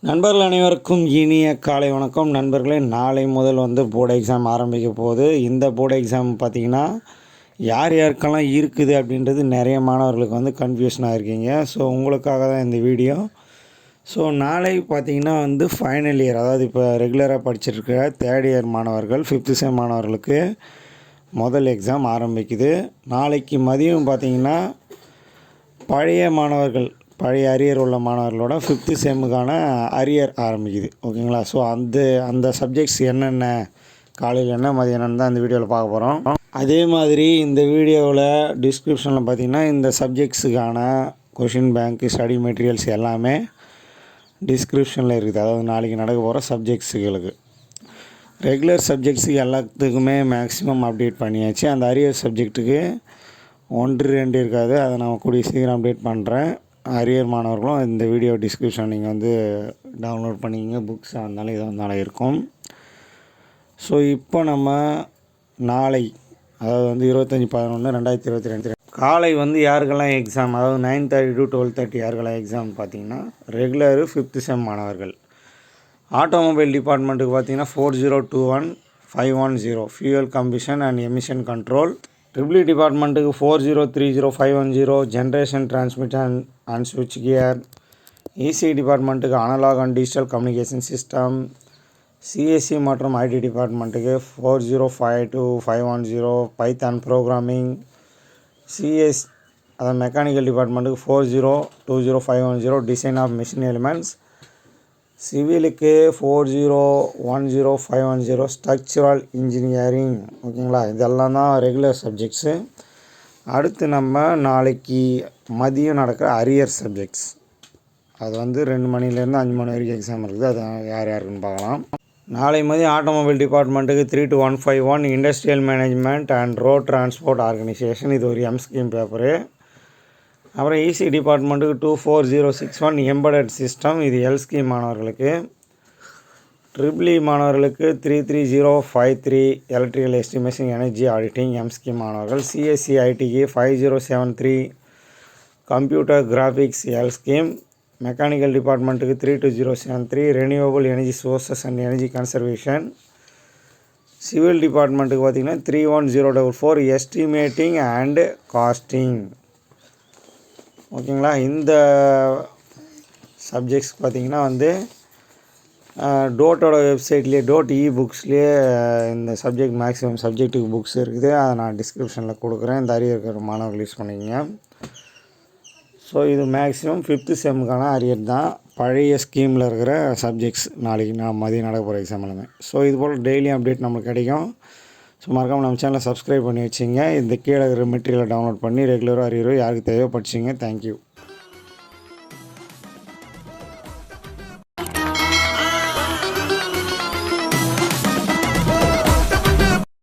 நண்பர்கள் அனைவருக்கும் இனிய காலை வணக்கம். நண்பர்களே, நாளை முதல் போர்டு எக்ஸாம் ஆரம்பிக்க போகுது. இந்த போர்டு எக்ஸாம் பார்த்திங்கன்னா யார் யாருக்கெல்லாம் இருக்குது அப்படின்றது நிறைய மாணவர்களுக்கு கன்ஃபியூஷனாக இருக்கீங்க. ஸோ உங்களுக்காக தான் இந்த வீடியோ. ஸோ நாளை பார்த்திங்கன்னா ஃபைனல் இயர், அதாவது இப்போ ரெகுலராக படிச்சிருக்கிற தேர்ட் இயர் மாணவர்கள், 5th செம் மாணவர்களுக்கு முதல் எக்ஸாம் ஆரம்பிக்குது. நாளைக்கு மதியம் பார்த்திங்கன்னா பழைய அரியர் உள்ள மாணவர்களோட 5th செம்முக்கான அரியர் ஆரம்பிக்குது. ஓகேங்களா? ஸோ அந்த சப்ஜெக்ட்ஸ் என்னென்ன, காலையில் என்ன, மதியம் என்னென்னு தான் இந்த வீடியோவில் பார்க்க போகிறோம். அதே மாதிரி இந்த வீடியோவில் டிஸ்கிரிப்ஷனில் பார்த்திங்கன்னா இந்த சப்ஜெக்ட்ஸுக்கான கொஷின் பேங்க், ஸ்டடி மெட்டீரியல்ஸ் எல்லாமே டிஸ்கிரிப்ஷனில் இருக்குது. அதாவது நாளைக்கு நடக்க போகிற சப்ஜெக்ட்ஸுகளுக்கு, ரெகுலர் சப்ஜெக்ட்ஸுக்கு எல்லாத்துக்குமே மேக்ஸிமம் அப்டேட் பண்ணியாச்சு. அந்த அரியர் சப்ஜெக்ட்டுக்கு 1-2 இருக்காது. அதை நான் கூடிய சீக்கிரம் அப்டேட் பண்ணுறேன். அரியர் மாணவர்களும் இந்த வீடியோ டிஸ்கிரிப்ஷன் நீங்கள் டவுன்லோட் பண்ணிக்கிங்க. புக்ஸாக இருந்தாலும் இதாக இருந்தாலும் இருக்கும். ஸோ இப்போ நம்ம நாளை, அதாவது 25/11/2022 காலை யாருக்கெல்லாம் எக்ஸாம், அதாவது 9:30 to 12:30 யாருக்கெல்லாம் எக்ஸாம் பார்த்தீங்கன்னா, ரெகுலரு 5th செம் மாணவர்கள். ஆட்டோமொபைல் டிபார்ட்மெண்ட்டுக்கு பார்த்தீங்கன்னா 4021-510 fuel combustion and emission control. EEE டிபார்ட்மெண்ட்டுக்கு 4030-510 ஜென்ரேஷன் டிரான்ஸ்மிஷன் அண்ட் ஸ்விட்ச் கியர். EC டிபார்ட்மெண்ட்டுக்கு analog and digital communication system. CSE மற்றும் IT டிபார்ட்மெண்ட்டுக்கு 4052-510 பைத்தான் ப்ரோக்ராமிங். அதாவது மெக்கானிக்கல் டிபார்ட்மெண்ட்டுக்கு 4020-510 டிசைன் ஆஃப் மிஷின் எலிமெண்ட்ஸ். சிவிலுக்கு 4010-510 ஸ்ட்ரக்சரல் இன்ஜினியரிங். ஓகேங்களா? இதெல்லாம் தான் ரெகுலர் சப்ஜெக்ட்ஸு. அடுத்து நம்ம நாளைக்கு மதியம் நடக்கிற அரியர் சப்ஜெக்ட்ஸ், அது 2 மணிலேருந்து 5 மணி வரைக்கும் எக்ஸாம் இருக்குது. அது யார் யாருக்குன்னு பார்க்கலாம். நாளை மதியம் ஆட்டோமொபைல் டிபார்ட்மெண்ட்டுக்கு 3-151 industrial management and road transport organisation. இது ஒரு எம்ஸ்கீம் பேப்பரு. அப்புறம் EC டிபார்ட்மெண்ட்டுக்கு 24061 எம்பெடட் சிஸ்டம். இது எல்ஸ்கீம் மாணவர்களுக்கு. EEE மாணவர்களுக்கு 33053 electrical estimation energy auditing M scheme மாணவர்கள். CSE ITக்கு 5073 கம்ப்யூட்டர் கிராஃபிக்ஸ் எல்ஸ்கீம். மெக்கானிக்கல் டிபார்ட்மெண்ட்டுக்கு 32073 renewable energy sources and energy conservation. Civil டிபார்ட்மெண்ட்டுக்கு பார்த்திங்கன்னா 31044 எஸ்டிமேட்டிங் அண்டு காஸ்டிங். ஓகேங்களா? இந்த சப்ஜெக்ட்ஸ் பார்த்திங்கன்னா டோட்டோட வெப்சைட்லேயே, .e-புக்ஸ்லேயே இந்த சப்ஜெக்ட் மேக்ஸிமம் சப்ஜெக்ட்டுக்கு புக்ஸ் இருக்குது. அதை நான் டிஸ்கிரிப்ஷனில் கொடுக்குறேன். இந்த அரியர் இருக்கிற மாணவர்கள் யூஸ் பண்ணிக்கங்க. ஸோ இது மேக்ஸிமம் 5th செம்முக்கான அரியர் தான். பழைய ஸ்கீமில் இருக்கிற சப்ஜெக்ட்ஸ் நாளைக்கு மதியம் நடக்க போகிற எக்ஸாம் எல்லாமே. ஸோ இது போல் டெய்லி அப்டேட் நம்மளுக்கு கிடைக்கும். ஸோ மறக்காமல் நம்ம சேனலை சப்ஸ்கிரைப் பண்ணி வச்சுங்க. இந்த கீழே இருக்கிற மெட்டீரியலை டவுன்லோட் பண்ணி ரெகுலராக அரியரோ யாருக்கு தேவையோ படிச்சிங்க. தேங்க்யூ.